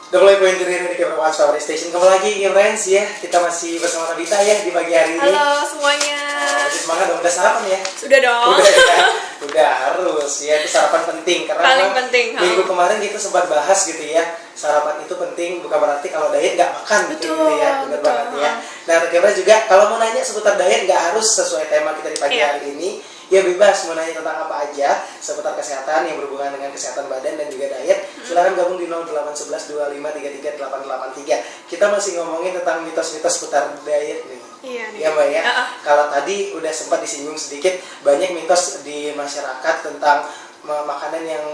Udah mulai poin dari Kemrawans Power Station. Kembali lagi Kemrawans ya. Kita masih bersama Nabita ya di pagi hari ini. Halo semuanya. Masih semangat dong, udah sarapan ya? Sudah dong. Udah ya. Udah harus ya, itu sarapan penting karena paling penting. Minggu kemarin kita sempat bahas gitu ya. Sarapan itu penting, bukan berarti kalau diet nggak makan gitu ya. Benar banget ya. Nah, Kemrawans juga kalau mau nanya seputar diet nggak harus sesuai tema kita di pagi hari ini. Ya bebas mau nanya tentang apa aja seputar kesehatan yang berhubungan dengan kesehatan badan dan juga diet. Silakan gabung di 0811 2533 883. Kita masih ngomongin tentang mitos-mitos seputar diet nih. Iya nih. Ya Mbak ya. Kalau tadi udah sempat disinggung sedikit, banyak mitos di masyarakat tentang makanan yang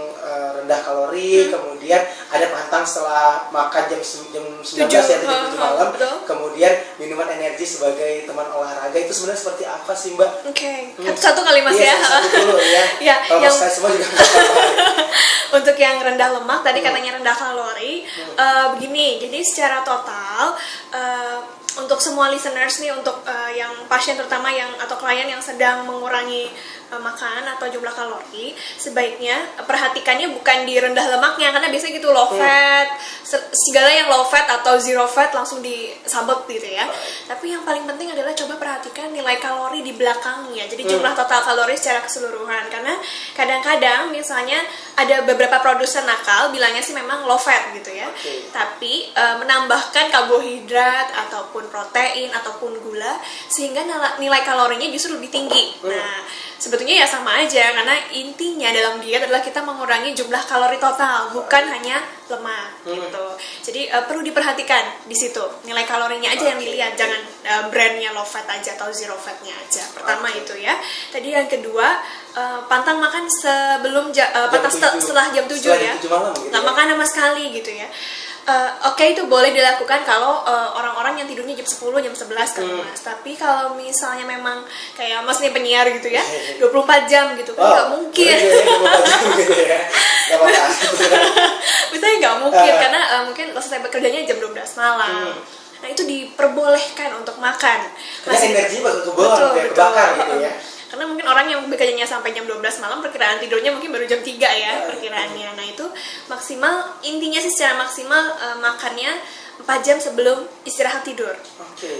rendah kalori, kemudian ada pantang setelah makan jam 19 ya, jam 7 malam, kemudian minuman energi sebagai teman olahraga. Itu sebenarnya seperti apa sih Mbak? Oke, satu kali Mas ya. Satu dulu ya. Ya, kalau yang semua juga untuk yang rendah lemak tadi katanya rendah kalori. Begini, jadi secara total untuk semua listeners nih, untuk yang pasien terutama yang atau klien yang sedang mengurangi makan atau jumlah kalori, sebaiknya perhatikannya bukan di rendah lemaknya, karena biasanya gitu low fat, segala yang low fat atau zero fat langsung disabet gitu ya. Tapi yang paling penting adalah coba perhatikan nilai kalori di belakangnya, jadi jumlah total kalori secara keseluruhan. Karena kadang-kadang misalnya ada beberapa produsen nakal bilangnya sih memang low fat gitu ya, tapi menambahkan karbohidrat ataupun protein ataupun gula sehingga nilai kalorinya justru lebih tinggi. Nah, sebetulnya ya sama aja, karena intinya dalam diet adalah kita mengurangi jumlah kalori total, bukan hanya lemak gitu. Jadi perlu diperhatikan di situ, nilai kalorinya aja yang dilihat, jangan brandnya low fat aja atau zero fatnya aja. Pertama itu ya. Tadi yang kedua, pantang makan sebelum setelah jam 7 ya. Nggak makan sama sekali gitu ya. Oke, itu boleh dilakukan kalau orang-orang yang tidurnya jam 10, jam 11 kan Mas. Tapi kalau misalnya memang kayak Mas nih penyiar gitu ya, 24 jam gitu kan nggak mungkin. Misalnya nggak mungkin karena mungkin selesai bekerjanya jam 12 malam. Nah, itu diperbolehkan untuk makan. Masih energi bakal kebakar gitu ya. Karena mungkin orang yang bekerjanya sampai jam 12 malam, perkiraan tidurnya mungkin baru jam 3 ya perkiraannya. Nah, itu maksimal, intinya sih secara maksimal makannya 4 jam sebelum istirahat tidur.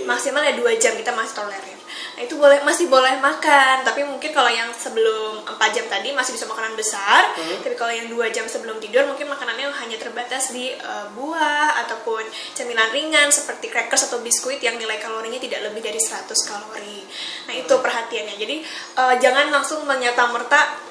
Maksimal ya 2 jam kita masih tolerir. Nah, itu masih boleh makan, tapi mungkin kalau yang sebelum 4 jam tadi masih bisa makanan besar. Tapi kalau yang 2 jam sebelum tidur mungkin makanannya hanya terbatas di buah ataupun cemilan ringan seperti crackers atau biskuit yang nilai kalorinya tidak lebih dari 100 kalori. Nah, itu perhatiannya. Jadi jangan langsung menyerta-merta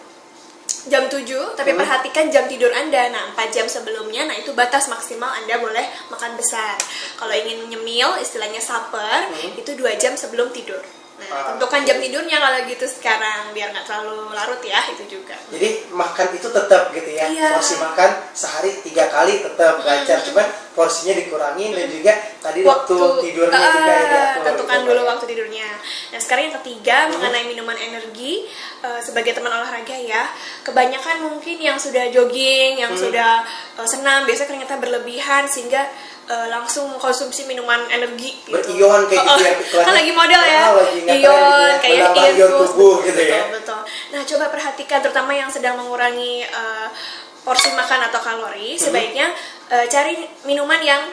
jam 7, tapi perhatikan jam tidur Anda. Nah, 4 jam sebelumnya, nah itu batas maksimal Anda boleh makan besar. Kalau ingin nyemil, istilahnya supper, itu 2 jam sebelum tidur. Nah, tentukan jam tidurnya kalau gitu sekarang, biar nggak terlalu larut ya, itu juga. Jadi makan itu tetap gitu ya, porsi makan sehari 3 kali tetap lancar, cuman porsinya dikurangin dan juga tadi waktu tidurnya juga diatur. Tentukan dulu waktu tidurnya. Nah, sekarang yang ketiga mengenai minuman energi sebagai teman olahraga ya. Kebanyakan mungkin yang sudah jogging, yang sudah senam, biasanya ternyata berlebihan sehingga langsung konsumsi minuman energi gitu. Berion kayak gitu ya. Kan lagi model ya. Ion kayak infus gitu ya. Betul. Nah, coba perhatikan terutama yang sedang mengurangi porsi makan atau kalori, sebaiknya cari minuman yang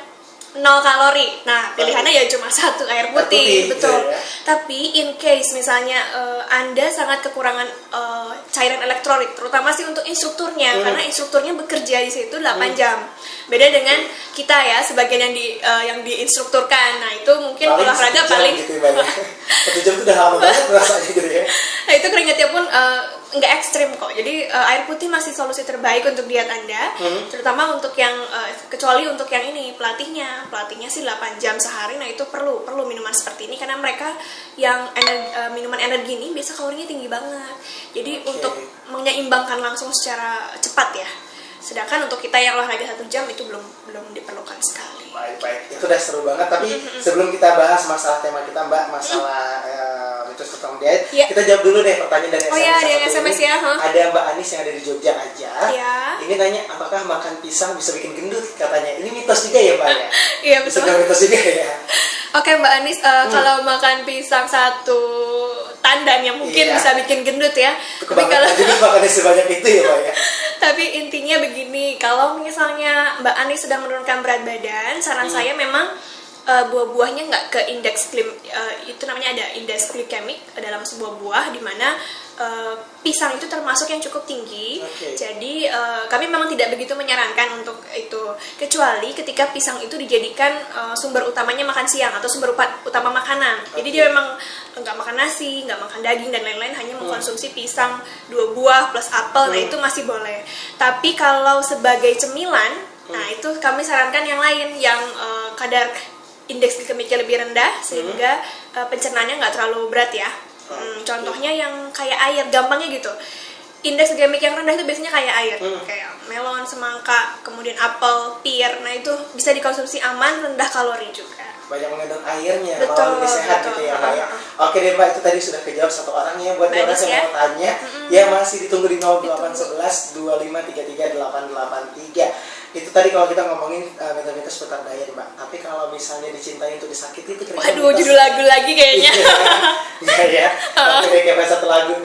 0 kalori. Nah, pilihannya ya cuma 1, air putih, betul. Ya. Tapi in case misalnya Anda sangat kekurangan cairan elektrolit, terutama sih untuk instrukturnya, karena instrukturnya bekerja di situ 8 jam. Beda dengan kita ya, sebagian yang diinstrukturkan. Nah, itu mungkin olahraga paling gitu ya, 1 jam itu udah lama banget rasanya gitu ya. Nah, itu keringatnya pun nggak ekstrim kok. Jadi air putih masih solusi terbaik untuk diet Anda, terutama untuk yang kecuali untuk yang ini pelatihnya sih 8 jam sehari. Nah, itu perlu minuman seperti ini karena mereka yang minuman energi ini biasa kalorinya tinggi banget. Jadi untuk menyeimbangkan langsung secara cepat ya. Sedangkan untuk kita yang olahraga 1 jam itu belum diperlukan sekali. Baik. Itu udah seru banget. Tapi sebelum kita bahas masalah tema kita Mbak, masalah mitos tentang diet, kita jawab dulu deh pertanyaan dari SMS. Oh ya, ada yang SMS ya. Ada Mbak Anis yang ada di Jogja aja. Ini nanya, apakah makan pisang bisa bikin gendut katanya. Ini mitos juga ya Mbak ya? Iya, betul. Mitos juga ya. Oke Mbak Anis, kalau makan pisang satu tandan yang mungkin bisa bikin gendut ya. Tapi kalau jadi makannya sebanyak itu ya Mbak ya. Tapi intinya begini, kalau misalnya Mbak Anis sedang menurunkan berat badan, saran saya memang buah-buahnya nggak ke indeks itu namanya ada indeks glikemik dalam sebuah buah, di mana pisang itu termasuk yang cukup tinggi. Jadi kami memang tidak begitu menyarankan untuk itu, kecuali ketika pisang itu dijadikan sumber utamanya makan siang atau sumber utama makanan. Jadi dia memang nggak makan nasi, nggak makan daging dan lain-lain, hanya mengkonsumsi pisang 2 buah plus apel. Nah itu masih boleh. Tapi kalau sebagai cemilan, nah itu kami sarankan yang lain, yang kadar indeks glikemiknya lebih rendah sehingga pencernaannya nggak terlalu berat ya. Contohnya yang kayak air, gampangnya gitu. Indeks glikemik yang rendah itu biasanya kayak air, kayak melon, semangka, kemudian apel, pir. Nah itu bisa dikonsumsi aman, rendah kalori juga. Banyak mengandung airnya, malah lebih sehat gitu ya Mbak ya. Oke deh Mbak, itu tadi sudah kejawab satu orang ya. Buat yang masih mau tanya, ya masih ditunggu di 0811 2533 883. Itu tadi kalau kita ngomongin mitos-mitos seputar diet Mbak. Tapi kalau misalnya dicintai untuk disakiti itu kira-kira waduh, judul lagu lagi kayaknya. Iya ya. Oke deh, kayak satu lagu